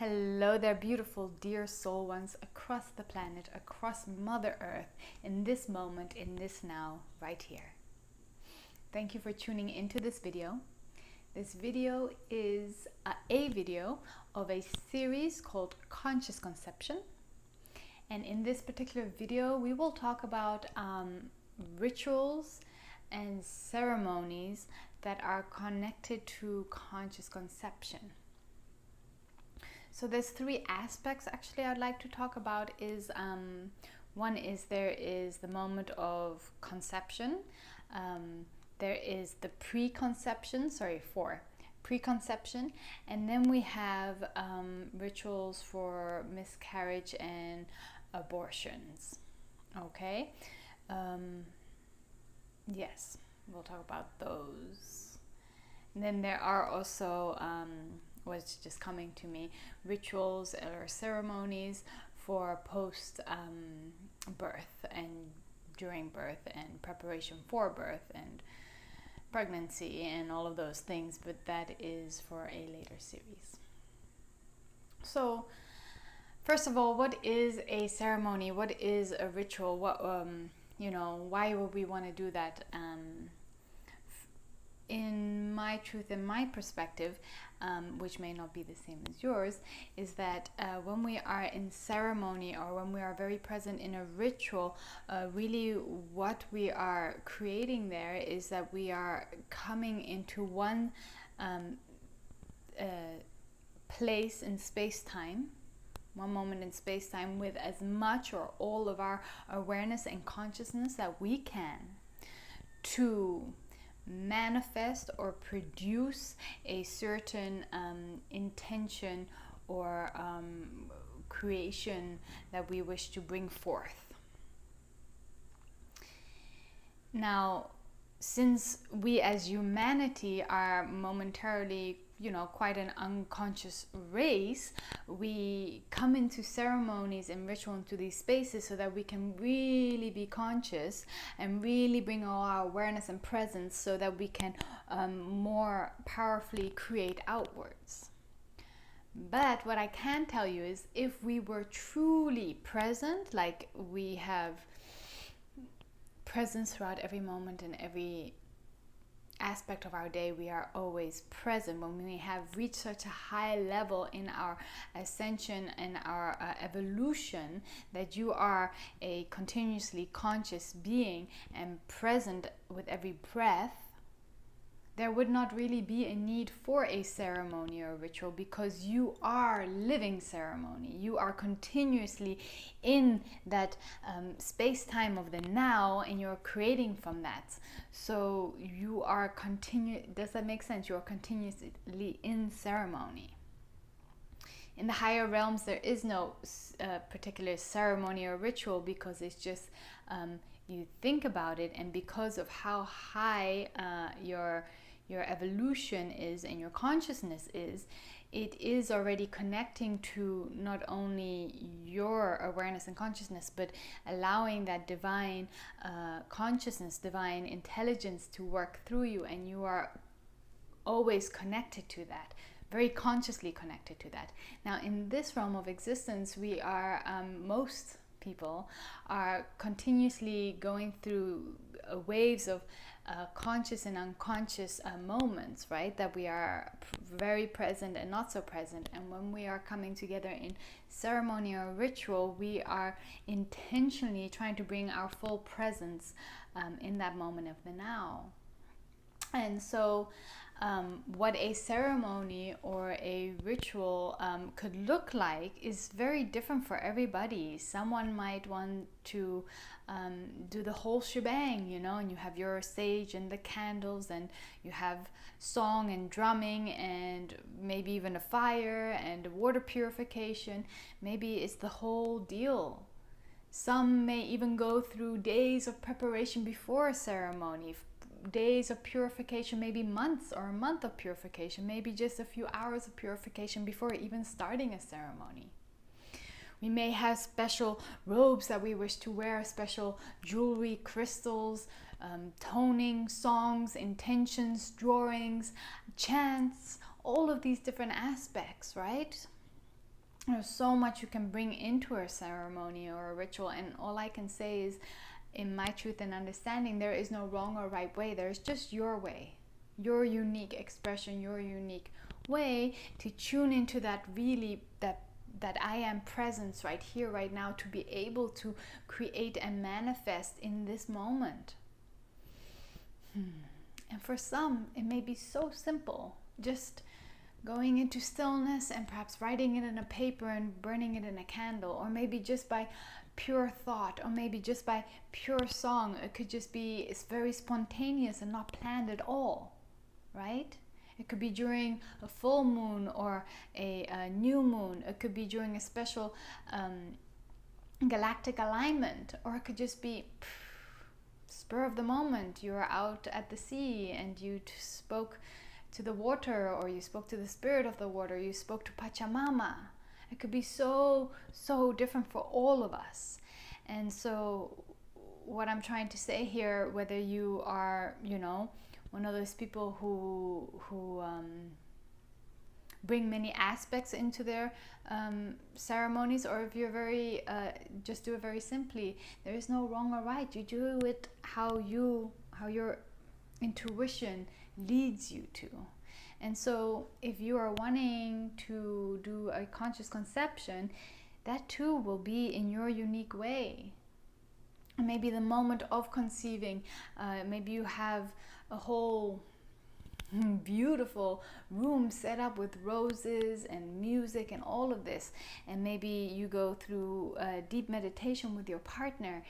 Hello there, beautiful, dear soul ones across the planet, across Mother Earth, in this moment, in this now, right here. Thank you for tuning into this video. This video is a video of a series called Conscious Conception. And in this particular video, we will talk about rituals and ceremonies that are connected to conscious conception. So there's three aspects actually I'd like to talk about. One is there is the moment of conception. There is the preconception, and then we have rituals for miscarriage and abortions. Okay, yes, we'll talk about those. And then there are also what's just coming to me, rituals or ceremonies for post birth and during birth and preparation for birth and pregnancy and all of those things, but that is for a later series. So first of all, what is a ceremony? What is a ritual? What why would we want to do that? In my truth and my perspective, which may not be the same as yours, is that when we are in ceremony or when we are very present in a ritual, really what we are creating there is that we are coming into one place in space-time, one moment in space-time, with as much or all of our awareness and consciousness that we can to manifest or produce a certain intention or creation that we wish to bring forth. Now, since we as humanity are momentarily, quite an unconscious race, we come into ceremonies and ritual into these spaces so that we can really be conscious and really bring all our awareness and presence so that we can more powerfully create outwards. But what I can tell you is, if we were truly present, like we have presence throughout every moment and every aspect of our day, we are always present. When we have reached such a high level in our ascension and our evolution that you are a continuously conscious being and present with every breath, there would not really be a need for a ceremony or ritual, because you are living ceremony. You are continuously in that space-time of the now, and you're creating from that. So you are does that make sense? You are continuously in ceremony. In the higher realms, there is no particular ceremony or ritual, because it's just you think about it, and because of how high your evolution is and your consciousness is, it is already connecting to not only your awareness and consciousness, but allowing that divine consciousness, divine intelligence to work through you, and you are always connected to that, very consciously connected to that. Now, in this realm of existence, we are, most people are continuously going through waves of conscious and unconscious moments, right? That we are very present and not so present. And when we are coming together in ceremony or ritual, we are intentionally trying to bring our full presence in that moment of the now. And so what a ceremony or a ritual could look like is very different for everybody. Someone might want to do the whole shebang, and you have your sage and the candles, and you have song and drumming, and maybe even a fire and water purification. Maybe it's the whole deal. Some may even go through days of preparation before a ceremony, days of purification, maybe months, or a month of purification, maybe just a few hours of purification before even starting a ceremony. We may have special robes that we wish to wear, special jewelry, crystals, toning, songs, intentions, drawings, chants, all of these different aspects, right? There's so much you can bring into a ceremony or a ritual, and all I can say is, in my truth and understanding, there is no wrong or right way. There's just your way, your unique expression, your unique way to tune into that really that I am presence right here, right now, to be able to create and manifest in this moment. And for some, it may be so simple, just going into stillness and perhaps writing it in a paper and burning it in a candle, or maybe just by pure thought, or maybe just by pure song. It could just be, it's very spontaneous and not planned at all, right? It could be during a full moon or a new moon. It could be during a special galactic alignment, or it could just be spur of the moment. You were out at the sea and you spoke to the water, or you spoke to the spirit of the water, you spoke to Pachamama. It could be so different for all of us. And so what I'm trying to say here, whether you are, one of those people who bring many aspects into their ceremonies, or if you're very just do it very simply, there is no wrong or right. You do it how your intuition leads you to. And so if you are wanting to do a conscious conception, that too will be in your unique way. And maybe the moment of conceiving, maybe you have a whole beautiful room set up with roses and music and all of this, and maybe you go through deep meditation with your partner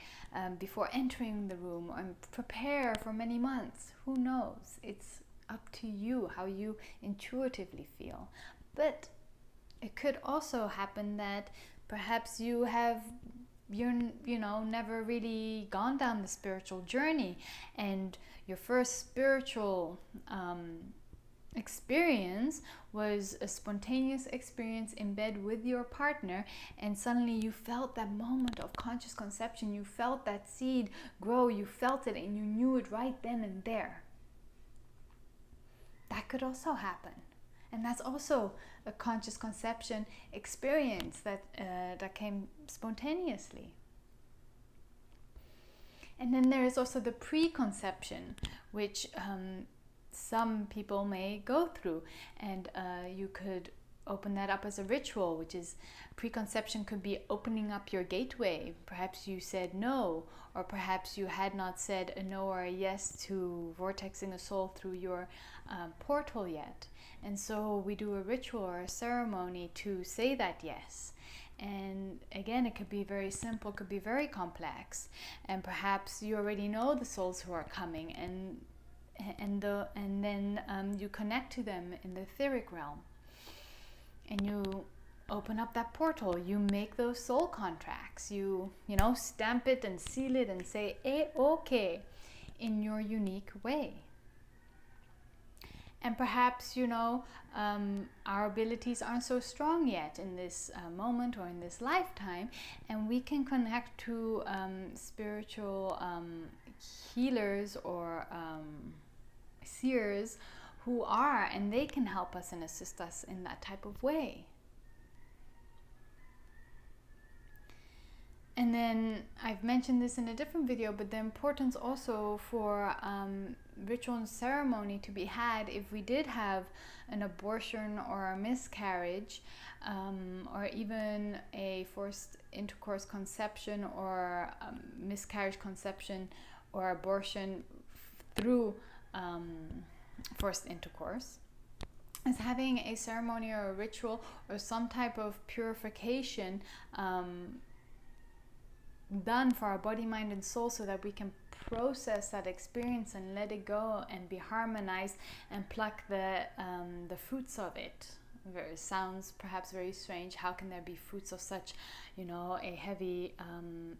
before entering the room, and prepare for many months. Who knows? It's up to you how you intuitively feel. But it could also happen that perhaps you're never really gone down the spiritual journey, and your first spiritual experience was a spontaneous experience in bed with your partner, and suddenly you felt that moment of conscious conception. You felt that seed grow, you felt it, and you knew it right then and there. That could also happen. And that's also a conscious conception experience that came spontaneously. And then there is also the preconception, which some people may go through. And you could open that up as a ritual, which is, preconception could be opening up your gateway. Perhaps you said no, or perhaps you had not said a no or a yes to vortexing a soul through your portal yet. And so we do a ritual or a ceremony to say that yes. And again, it could be very simple, could be very complex. And perhaps you already know the souls who are coming, and then you connect to them in the etheric realm. And you open up that portal, you make those soul contracts, you stamp it and seal it and say, okay, in your unique way. And perhaps, our abilities aren't so strong yet in this moment or in this lifetime, and we can connect to spiritual healers or seers who are, and they can help us and assist us in that type of way. And then I've mentioned this in a different video, but the importance also for ritual and ceremony to be had if we did have an abortion or a miscarriage, or even a forced intercourse conception, or miscarriage conception or abortion through forced intercourse, is having a ceremony or a ritual or some type of purification done for our body, mind, and soul, so that we can process that experience and let it go and be harmonized and pluck the fruits of it. It sounds perhaps very strange. How can there be fruits of such, a heavy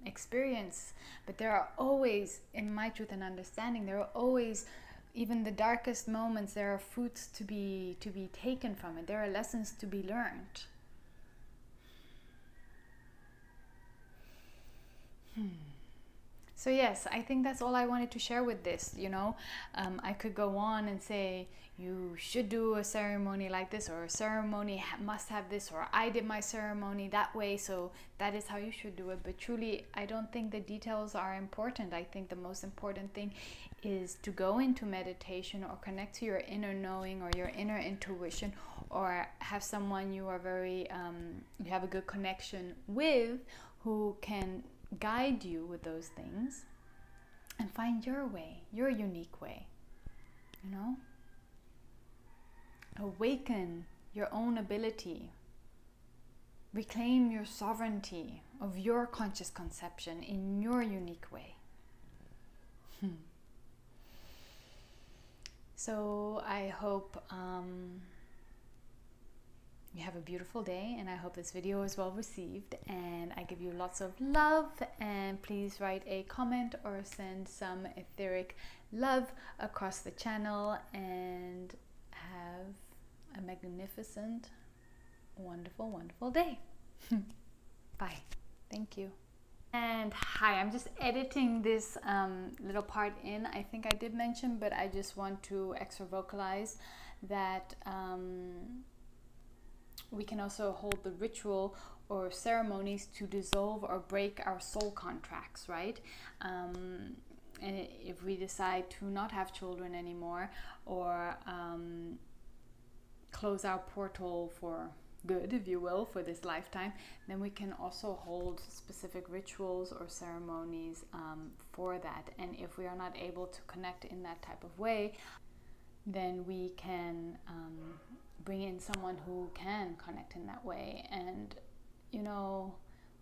experience? But there are always, in my truth and understanding, there are always, even the darkest moments, there are fruits to be taken from it. There are lessons to be learned. So yes, I think that's all I wanted to share with this. I could go on and say you should do a ceremony like this, or a ceremony must have this, or I did my ceremony that way, so that is how you should do it. But truly, I don't think the details are important. I think the most important thing is to go into meditation or connect to your inner knowing or your inner intuition, or have someone you are you have a good connection with, who can guide you with those things, and find your way, your unique way. Awaken your own ability, reclaim your sovereignty of your conscious conception in your unique way. So I hope you have a beautiful day, and I hope this video is well received, and I give you lots of love. And please write a comment or send some etheric love across the channel, and have a magnificent, wonderful, wonderful day. Bye. Thank you. And hi, I'm just editing this little part in. I think I did mention, but I just want to extra vocalize that we can also hold the ritual or ceremonies to dissolve or break our soul contracts, right? And if we decide to not have children anymore, or close our portal for good, if you will, for this lifetime, then we can also hold specific rituals or ceremonies for that. And if we are not able to connect in that type of way, then we can bring in someone who can connect in that way. And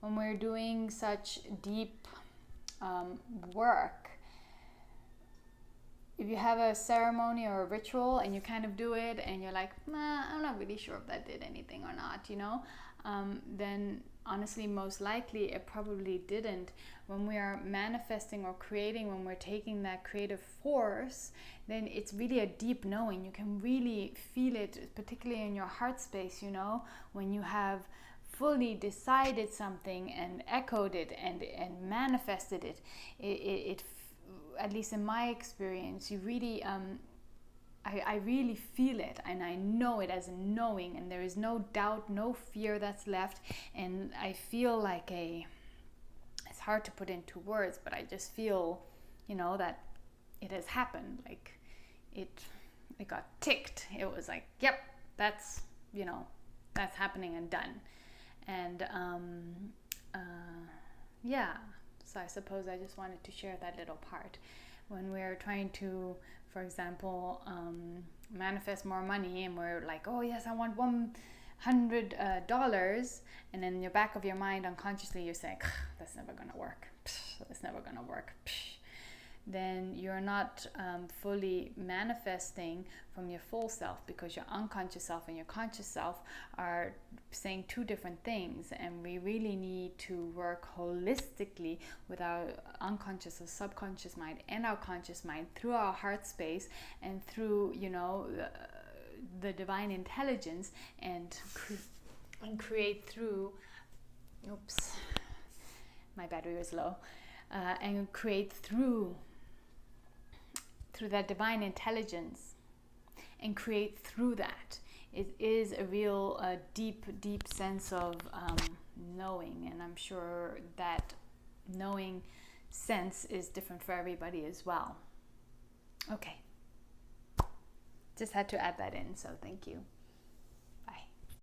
when we're doing such deep work, if you have a ceremony or a ritual and you kind of do it and you're like, nah, I'm not really sure if that did anything or not, then honestly, most likely it probably didn't. When we are manifesting or creating, when we're taking that creative force, then it's really a deep knowing. You can really feel it, particularly in your heart space, when you have fully decided something and echoed it and manifested it. It at least in my experience, you really I really feel it, and I know it as a knowing, and there is no doubt, no fear that's left. And I feel like it's hard to put into words, but I just feel that it has happened. Like it got ticked. It was like, yep, that's that's happening and done. And yeah, so I suppose I just wanted to share that little part. When we're trying to, for example, manifest more money, and we're like, oh yes, I want $100, and in your back of your mind, unconsciously, you're saying, that's never gonna work. That's never gonna work. Then you're not fully manifesting from your full self, because your unconscious self and your conscious self are saying two different things. And we really need to work holistically with our unconscious or subconscious mind and our conscious mind, through our heart space and through the divine intelligence, and create through my battery was low, and create through that divine intelligence, and create through that. It is a real deep sense of knowing, and I'm sure that knowing sense is different for everybody as well. Okay, just had to add that in, so thank you.